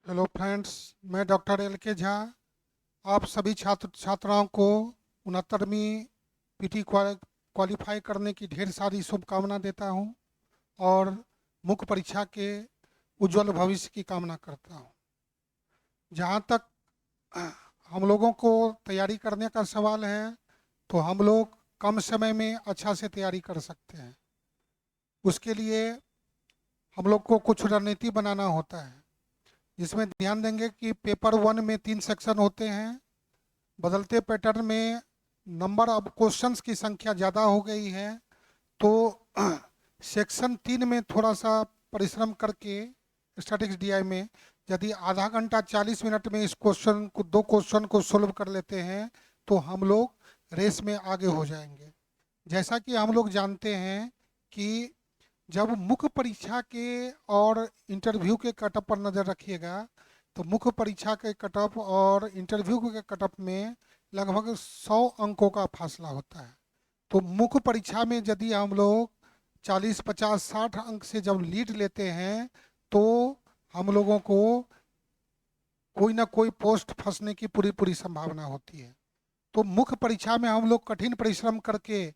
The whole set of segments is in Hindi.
हेलो फ्रेंड्स, मैं डॉक्टर एल के झा आप सभी छात्र छात्राओं को 69वीं पीटी क्वालिफाई करने की ढेर सारी शुभकामना देता हूं और मुख्य परीक्षा के उज्जवल भविष्य की कामना करता हूं। जहां तक हम लोगों को तैयारी करने का सवाल है, तो हम लोग कम समय में अच्छा से तैयारी कर सकते हैं। उसके लिए हम लोग को कुछ रणनीति बनाना होता है, जिसमें ध्यान देंगे कि पेपर 1 में 3 सेक्शन होते हैं। बदलते पैटर्न में नंबर ऑफ क्वेश्चंस की संख्या ज़्यादा हो गई है, तो सेक्शन 3 में थोड़ा सा परिश्रम करके स्टैटिक्स डीआई में यदि आधा घंटा 40 मिनट में इस क्वेश्चन को 2 क्वेश्चन को सोल्व कर लेते हैं, तो हम लोग रेस में आगे हो जाएंगे। जैसा कि हम लोग जानते हैं कि जब मुख्य परीक्षा के और इंटरव्यू के कटअप पर नज़र रखिएगा, तो मुख्य परीक्षा के कटअप और इंटरव्यू के कटअप में लगभग 100 अंकों का फासला होता है। तो मुख्य परीक्षा में यदि हम लोग 40, 50, 60 अंक से जब लीड लेते हैं, तो हम लोगों को कोई ना कोई पोस्ट फंसने की पूरी पूरी संभावना होती है। तो मुख्य परीक्षा में हम लोग कठिन परिश्रम करके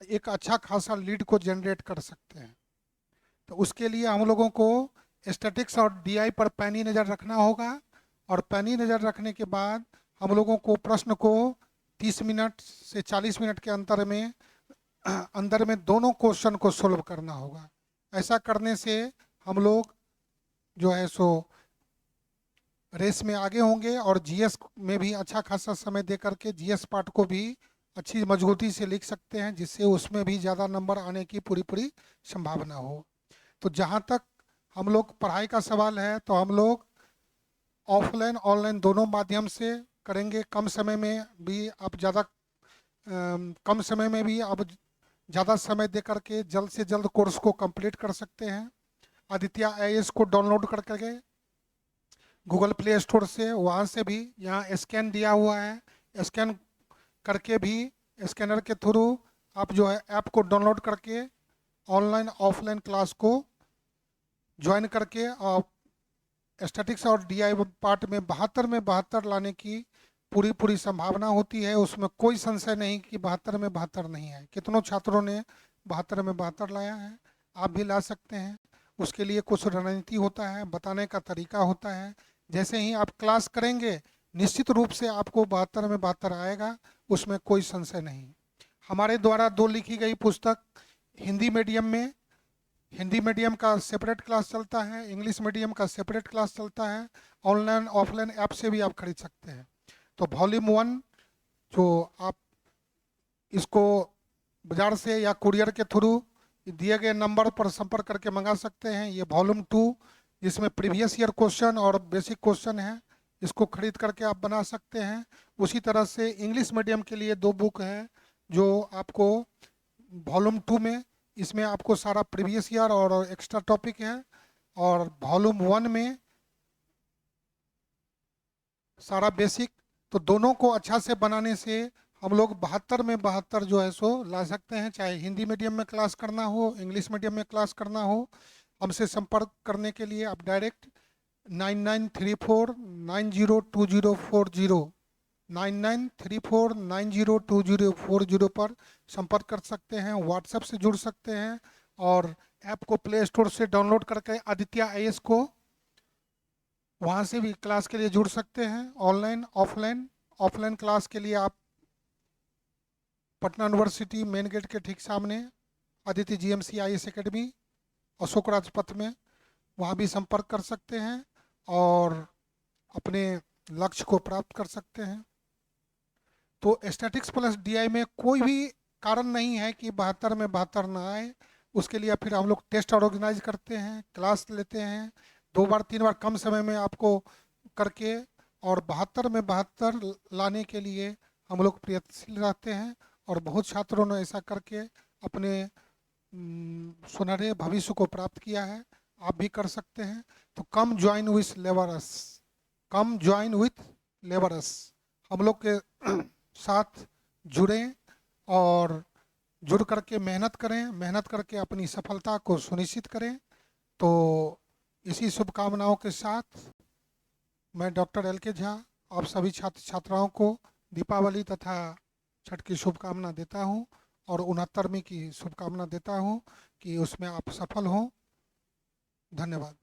एक अच्छा खासा लीड को जनरेट कर सकते हैं। तो उसके लिए हम लोगों को स्टैटिक्स और डीआई पर पैनी नज़र रखना होगा, और पैनी नज़र रखने के बाद हम लोगों को प्रश्न को 30 मिनट से 40 मिनट के अंदर में दोनों क्वेश्चन को सोल्व करना होगा। ऐसा करने से हम लोग जो है सो रेस में आगे होंगे, और जीएस में भी अच्छा खासा समय दे करके जीएस पार्ट को भी अच्छी मजबूती से लिख सकते हैं, जिससे उसमें भी ज़्यादा नंबर आने की पूरी पूरी संभावना हो। तो जहाँ तक हम लोग पढ़ाई का सवाल है, तो हम लोग ऑफलाइन ऑनलाइन दोनों माध्यम से करेंगे। कम समय में भी आप कम समय में भी आप ज़्यादा समय दे करके जल्द से जल्द कोर्स को कंप्लीट कर सकते हैं। आदित्य आईएएस को डाउनलोड करके गूगल प्ले स्टोर से, वहाँ से भी यहाँ स्कैन दिया हुआ है, स्कैन करके भी स्कैनर के थ्रू आप जो है ऐप को डाउनलोड करके ऑनलाइन ऑफलाइन क्लास को ज्वाइन करके और स्टैटिक्स और डीआई पार्ट में 72 लाने की पूरी पूरी संभावना होती है। उसमें कोई संशय नहीं कि 72 में 72 नहीं है। कितनों छात्रों ने 72 में 72 लाया है, आप भी ला सकते हैं। उसके लिए कुछ रणनीति होता है, बताने का तरीका होता है। जैसे ही आप क्लास करेंगे, निश्चित रूप से आपको 72 में 72 आएगा, उसमें कोई संशय नहीं। हमारे द्वारा 2 लिखी गई पुस्तक हिंदी मीडियम में, हिंदी मीडियम का सेपरेट क्लास चलता है, इंग्लिश मीडियम का सेपरेट क्लास चलता है। ऑनलाइन ऑफलाइन ऐप से भी आप खरीद सकते हैं। तो वॉल्यूम 1 जो आप इसको बाजार से या कुरियर के थ्रू दिए गए नंबर पर संपर्क करके मंगा सकते हैं। ये वॉल्यूम 2 जिसमें प्रीवियस ईयर क्वेश्चन और बेसिक क्वेश्चन है, इसको खरीद करके आप बना सकते हैं। उसी तरह से इंग्लिश मीडियम के लिए 2 बुक है, जो आपको वॉल्यूम 2 में, इसमें आपको सारा प्रीवियस ईयर और एक्स्ट्रा टॉपिक है, और वॉल्यूम 1 में सारा बेसिक। तो दोनों को अच्छा से बनाने से हम लोग 72 में 72 जो है सो ला सकते हैं। चाहे हिंदी मीडियम में क्लास करना हो, इंग्लिश मीडियम में क्लास करना हो, हमसे संपर्क करने के लिए आप डायरेक्ट 9934902040 9934902040 पर संपर्क कर सकते हैं। व्हाट्सएप से जुड़ सकते हैं, और ऐप को प्ले स्टोर से डाउनलोड करके आदित्य आईएएस को वहाँ से भी क्लास के लिए जुड़ सकते हैं। ऑनलाइन ऑफलाइन, ऑफलाइन क्लास के लिए आप पटना यूनिवर्सिटी मेन गेट के ठीक सामने Aditya GMC IAS academy Ashok Rajpath में, वहाँ भी संपर्क कर सकते हैं और अपने लक्ष्य को प्राप्त कर सकते हैं। तो स्टैटिक्स प्लस डीआई में कोई भी कारण नहीं है कि 72 में 72 ना आए। उसके लिए फिर हम लोग टेस्ट ऑर्गेनाइज करते हैं, क्लास लेते हैं, 2 बार 3 बार कम समय में आपको करके, और 72 में 72 लाने के लिए हम लोग प्रयत्नशील रहते हैं। और बहुत छात्रों ने ऐसा करके अपने सुनहरे भविष्य को प्राप्त किया है। आप भी कर सकते हैं। तो come join with labours, come join with labours, हम लोग के साथ जुड़ें और जुड़ करके मेहनत करें, मेहनत करके अपनी सफलता को सुनिश्चित करें। तो इसी शुभकामनाओं के साथ मैं डॉक्टर एल के झा आप सभी छात्र छात्राओं को दीपावली तथा छठ की शुभकामना देता हूँ और 69वीं की शुभकामना देता हूँ कि उसमें आप सफल हों। धन्यवाद।